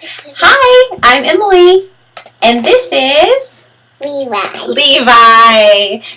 Hi, I'm Emily, and this is Levi.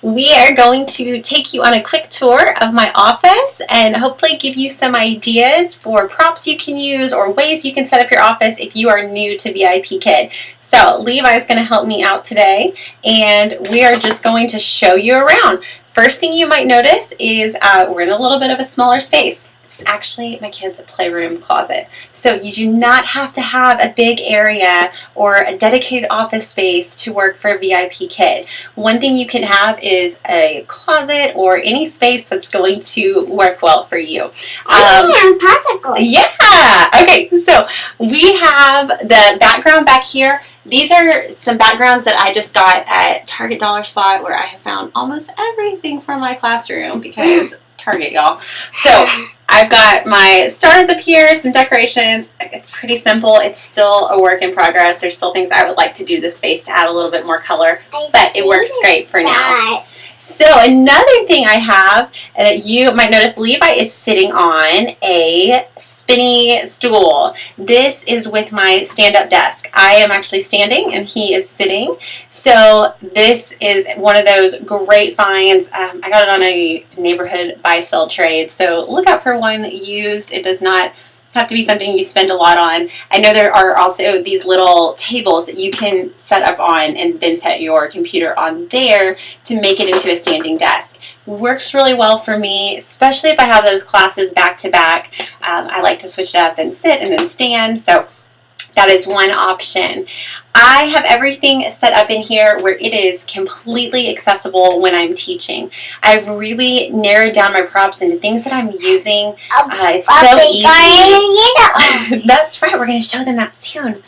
We are going to take you on a quick tour of my office and hopefully give you some ideas for props you can use or ways you can set up your office if you are new to VIPKid. So Levi is going to help me out today, and we are just going to show you around. First thing you might notice is we're in a little bit of a smaller space. It's actually my kids' playroom closet. So you do not have to have a big area or a dedicated office space to work for VIPKid. One thing you can have is a closet or any space that's going to work well for you. Possible. Yeah! Okay, so we have the background back here. These are some backgrounds that I just got at Target Dollar Spot, where I have found almost everything for my classroom because Target, y'all. So I've got my stars up here, some decorations. It's pretty simple. It's still a work in progress. There's still things I would like to do to the space to add a little bit more color, but it works great for now. So another thing I have that you might notice, Levi is sitting on a spinny stool. This is with my stand-up desk. I am actually standing and he is sitting. So this is one of those great finds. I got it on a neighborhood buy-sell trade. So look out for one used. It does not have to be something you spend a lot on. I know there are also these little tables that you can set up on and then set your computer on there to make it into a standing desk. Works really well for me, especially if I have those classes back to back. I like to switch it up and sit and then stand. So that is one option. I have everything set up in here where it is completely accessible when I'm teaching. I've really narrowed down my props into things that I'm using. It's so easy. That's right. We're going to show them that soon.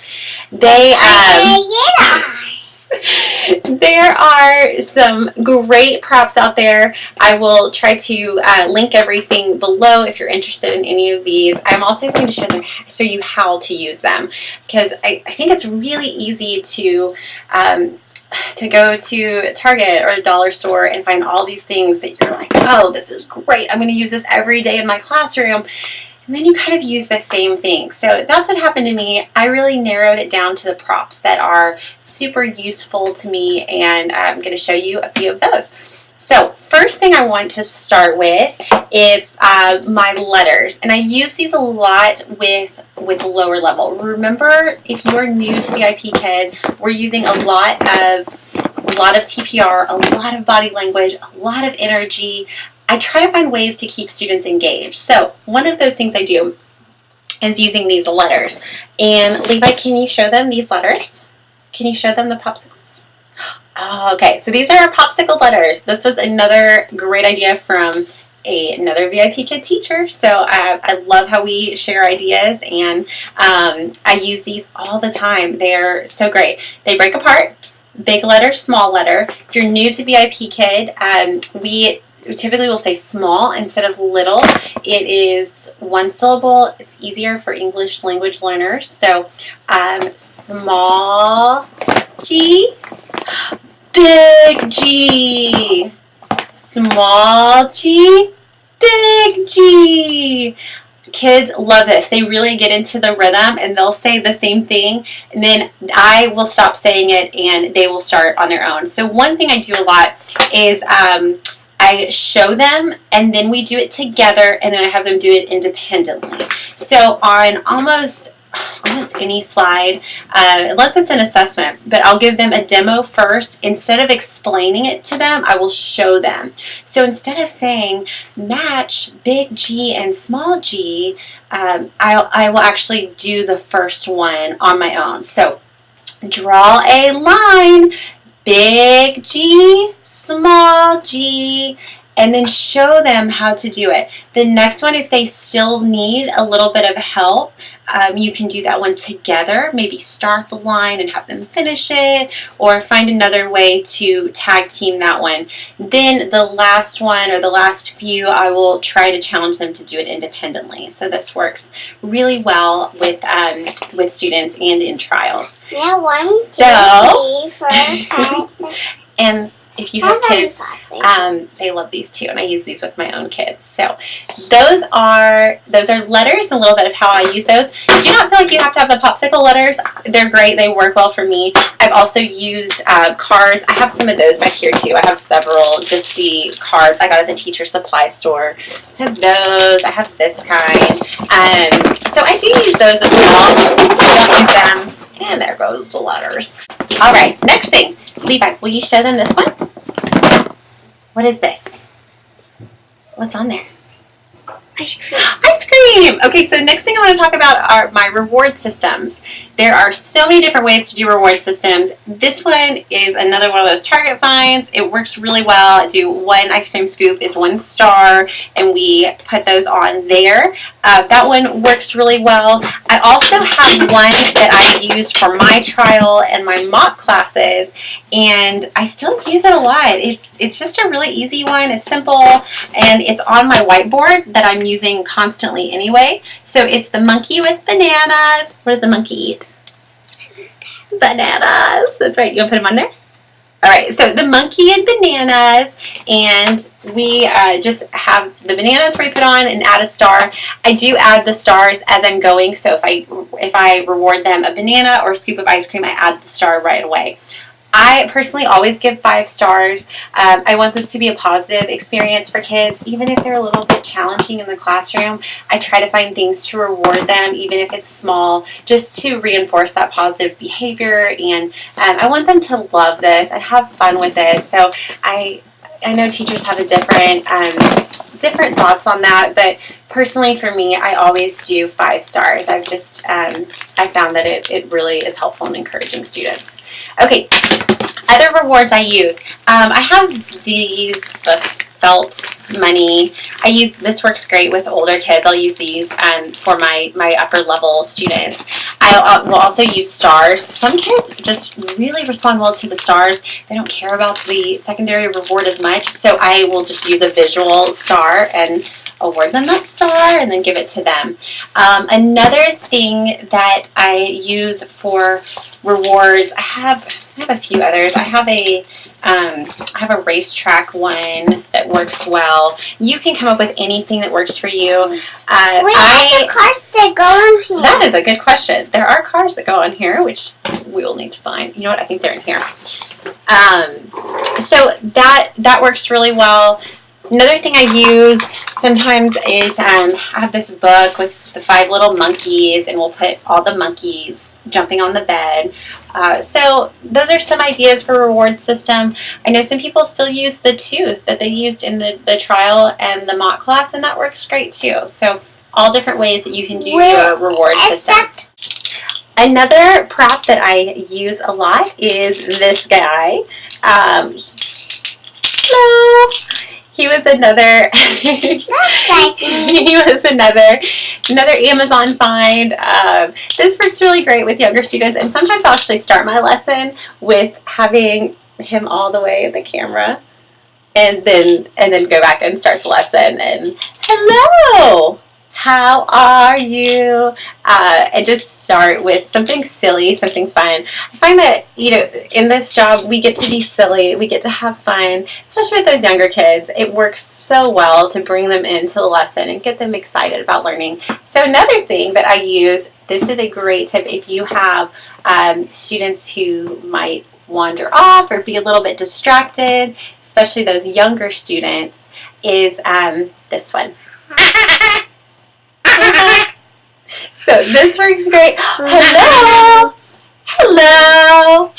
There are some great props out there. I will try to link everything below if you're interested in any of these. I'm also going to show you how to use them, because I think it's really easy to go to Target or the dollar store and find all these things that you're like, oh, this is great. I'm going to use this every day in my classroom. And then you kind of use the same thing. So that's what happened to me. I really narrowed it down to the props that are super useful to me, and I'm going to show you a few of those. So first thing I want to start with is my letters, and I use these a lot with lower level. Remember, if you are new to VIPKid, we're using a lot of TPR, a lot of body language, a lot of energy. I try to find ways to keep students engaged. So one of those things I do is using these letters. And Levi, can you show them these letters? Can you show them the popsicles? Oh, okay, so these are our popsicle letters. This was another great idea from another VIPKid teacher. So I love how we share ideas, and I use these all the time. They're so great. They break apart, big letter, small letter. If you're new to VIPKid, we typically will say small instead of little. It is one syllable. It's easier for English language learners. So small G, big G, small G, big G. Kids love this. They really get into the rhythm, and they'll say the same thing, and then I will stop saying it and they will start on their own. So one thing I do a lot is I show them, and then we do it together, and then I have them do it independently. So on almost any slide, unless it's an assessment, but I'll give them a demo first. Instead of explaining it to them, I will show them. So instead of saying match big G and small g, I will actually do the first one on my own. So draw a line, big G, small g, and then show them how to do it. The next one, if they still need a little bit of help, you can do that one together. Maybe start the line and have them finish it, or find another way to tag team that one. Then the last one, or the last few, I will try to challenge them to do it independently. So this works really well with students and in trials. Yeah, 1, 2, 3, 4, 5, 6. And if you have kids, they love these too, and I use these with my own kids. So those are letters, and a little bit of how I use those. Do not feel like you have to have the popsicle letters. They're great. They work well for me. I've also used cards. I have some of those back here too. I have several, just the cards I got at the teacher supply store. I have those. I have this kind. So I do use those as well. I don't use them. And there goes the letters. All right, next thing. Levi, will you show them this one? What is this? What's on there? Ice cream. Ice cream! Okay, so next thing I want to talk about are my reward systems. There are so many different ways to do reward systems. This one is another one of those Target finds. It works really well. I do one ice cream scoop is 1 star, and we put those on there. That one works really well. I also have one that I use for my trial and my mock classes, and I still use it a lot. It's just a really easy one. It's simple, and it's on my whiteboard that I'm using constantly anyway. So it's the monkey with bananas. What does the monkey eat? Bananas. That's right. You want to put them on there? All right, so the monkey and bananas, and we just have the bananas we put on and add a star. I do add the stars as I'm going, so if I reward them a banana or a scoop of ice cream, I add the star right away. I personally always give 5 stars. I want this to be a positive experience for kids, even if they're a little bit challenging in the classroom. I try to find things to reward them, even if it's small, just to reinforce that positive behavior. And I want them to love this and have fun with it. So I know teachers have a different thoughts on that, but personally for me, I always do 5 stars. I've just I found that it really is helpful in encouraging students. Okay, other rewards I use. I have the felt money. This works great with older kids. I'll use these for my upper level students. I will also use stars. Some kids just really respond well to the stars. They don't care about the secondary reward as much, so I will just use a visual star and award them that star and then give it to them. Another thing that I use for rewards, I have a few others. I have a racetrack one that works well. You can come up with anything that works for you. Where are the cars that go on here? That is a good question. There are cars that go on here, which we will need to find. You know what? I think they're in here. So that works really well. Another thing I use sometimes is I have this book with the 5 little monkeys, and we'll put all the monkeys jumping on the bed. So those are some ideas for reward system. I know some people still use the tooth that they used in the trial and the mock class, and that works great too. So all different ways that you can do your reward system. Another prop that I use a lot is this guy. Hello. He was another another Amazon find. This works really great with younger students, and sometimes I'll actually start my lesson with having him all the way at the camera, and then go back and start the lesson. And hello, how are you? And just start with something silly, something fun. I find that, in this job, we get to be silly. We get to have fun, especially with those younger kids. It works so well to bring them into the lesson and get them excited about learning. So another thing that I use, this is a great tip if you have students who might wander off or be a little bit distracted, especially those younger students, is this one. So this works great. Hello. Hello.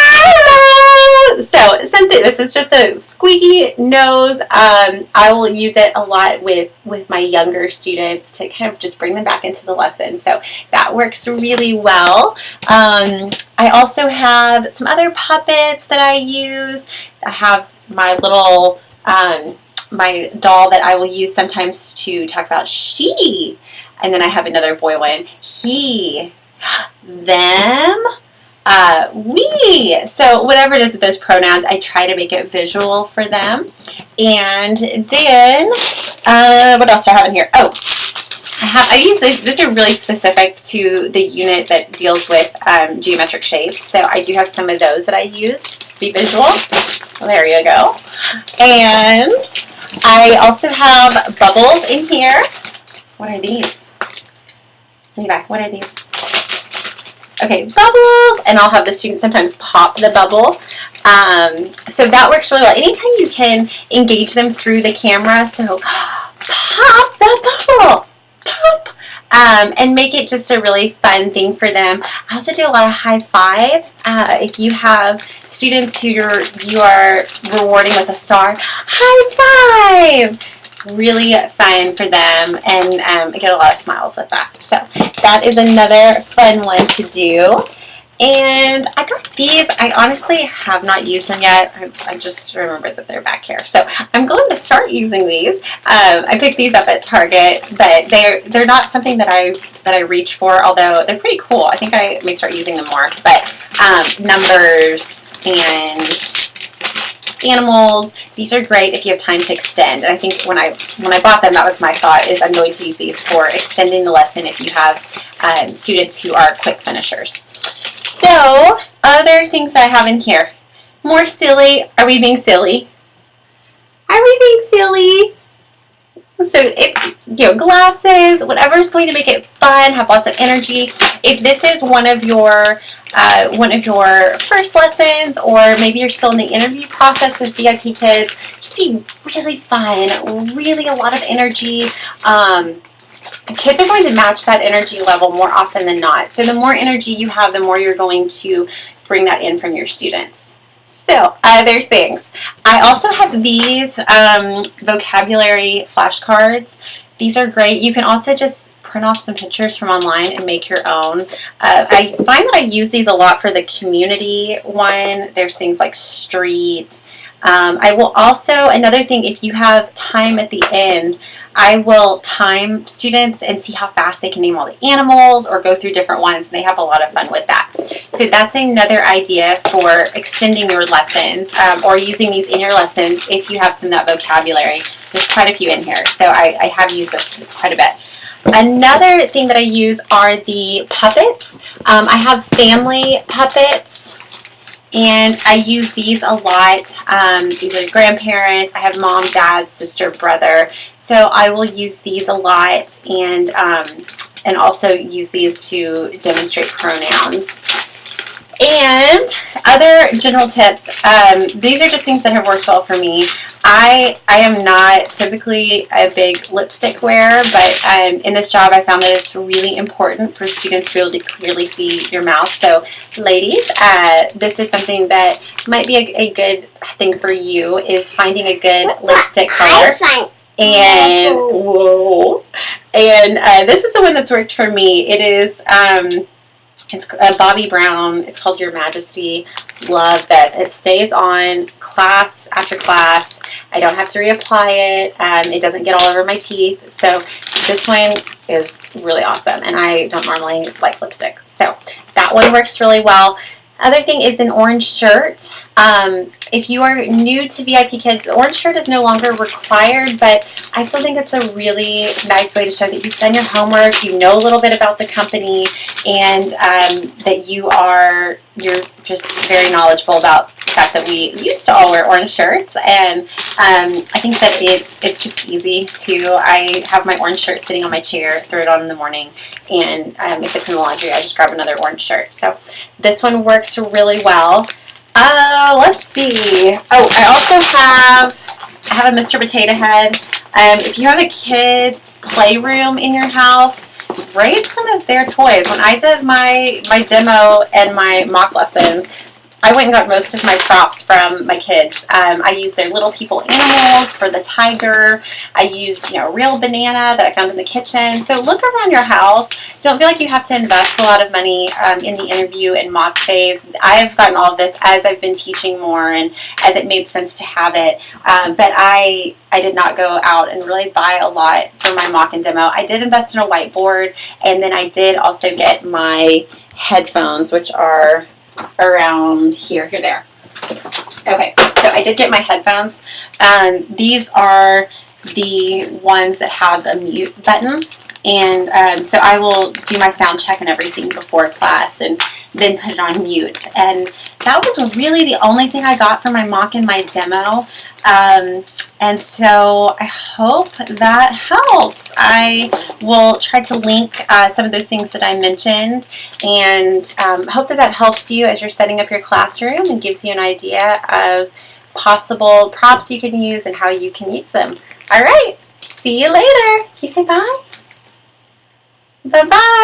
Hello. So this is just a squeaky nose. I will use it a lot with my younger students to kind of just bring them back into the lesson. So that works really well. I also have some other puppets that I use. I have my little my doll that I will use sometimes to talk about she. And then I have another boy one. He, them, we. So whatever it is with those pronouns, I try to make it visual for them. And then, what else do I have in here? Oh, I use these. These are really specific to the unit that deals with geometric shapes. So I do have some of those that I use. be visual. Well, there you go. And I also have bubbles in here. What are these? Levi, what are these? Okay, bubbles, and I'll have the students sometimes pop the bubble. So that works really well. Anytime you can engage them through the camera, so pop the bubble, pop, and make it just a really fun thing for them. I also do a lot of high fives. If you have students who you are rewarding with a star, high five. Really fun for them, and I get a lot of smiles with that. So that is another fun one to do. And I got these. I honestly have not used them yet. I just remember that they're back here. So I'm going to start using these. I picked these up at Target, but they're not something that I reach for, although they're pretty cool. I think I may start using them more. But numbers and animals, these are great if you have time to extend. And I think when I bought them, that was my thought, is I'm going to use these for extending the lesson if you have students who are quick finishers. So, other things I have in here. More silly. Are we being silly? Are we being silly? So it's, glasses, whatever's going to make it fun, have lots of energy. If this is one of your first lessons, or maybe you're still in the interview process with VIPKids, just be really fun, really a lot of energy. Kids are going to match that energy level more often than not. So the more energy you have, the more you're going to bring that in from your students. So, other things. I also have these vocabulary flashcards. These are great. You can also just print off some pictures from online and make your own. I find that I use these a lot for the community one. There's things like street. I will also, another thing, if you have time at the end, I will time students and see how fast they can name all the animals or go through different ones, and they have a lot of fun with that. So that's another idea for extending your lessons, or using these in your lessons if you have some of that vocabulary. There's quite a few in here, so I have used this quite a bit. Another thing that I use are the puppets. I have family puppets, and I use these a lot. These are grandparents. I have mom, dad, sister, brother. So I will use these a lot, and also use these to demonstrate pronouns. And other general tips, these are just things that have worked well for me. I am not typically a big lipstick wearer, but in this job I found that it's really important for students to be able to clearly see your mouth. So ladies, this is something that might be a good thing for you, is finding a good lipstick color. And whoa, and this is the one that's worked for me. It is it's Bobbi Brown. It's called Your Majesty. Love this. It stays on class after class. I don't have to reapply it. It doesn't get all over my teeth. So this one is really awesome. And I don't normally like lipstick. So that one works really well. Other thing is an orange shirt. If you are new to VIPKids, orange shirt is no longer required, but I still think it's a really nice way to show that you've done your homework, you know a little bit about the company, and that you're just very knowledgeable about the fact that we used to all wear orange shirts. And I think that it's just easy to. I have my orange shirt sitting on my chair, throw it on in the morning, and if it's in the laundry, I just grab another orange shirt. So this one works really well. Let's see. Oh, I also have a Mr. Potato Head. If you have a kid's playroom in your house, rate some of their toys. When I did my demo and my mock lessons, I went and got most of my props from my kids. I used their Little People animals for the tiger. I used, a real banana that I found in the kitchen. So look around your house. Don't feel like you have to invest a lot of money in the interview and mock phase. I've gotten all of this as I've been teaching more and as it made sense to have it. But I did not go out and really buy a lot for my mock and demo. I did invest in a whiteboard, and then I did also get my headphones, which are around here, there. Okay, so I did get my headphones. These are the ones that have a mute button, And so I will do my sound check and everything before class and then put it on mute. And that was really the only thing I got for my mock and my demo. And so I hope that helps. I will try to link some of those things that I mentioned, and hope that helps you as you're setting up your classroom and gives you an idea of possible props you can use and how you can use them. All right, see you later. Can you say bye? Bye-bye.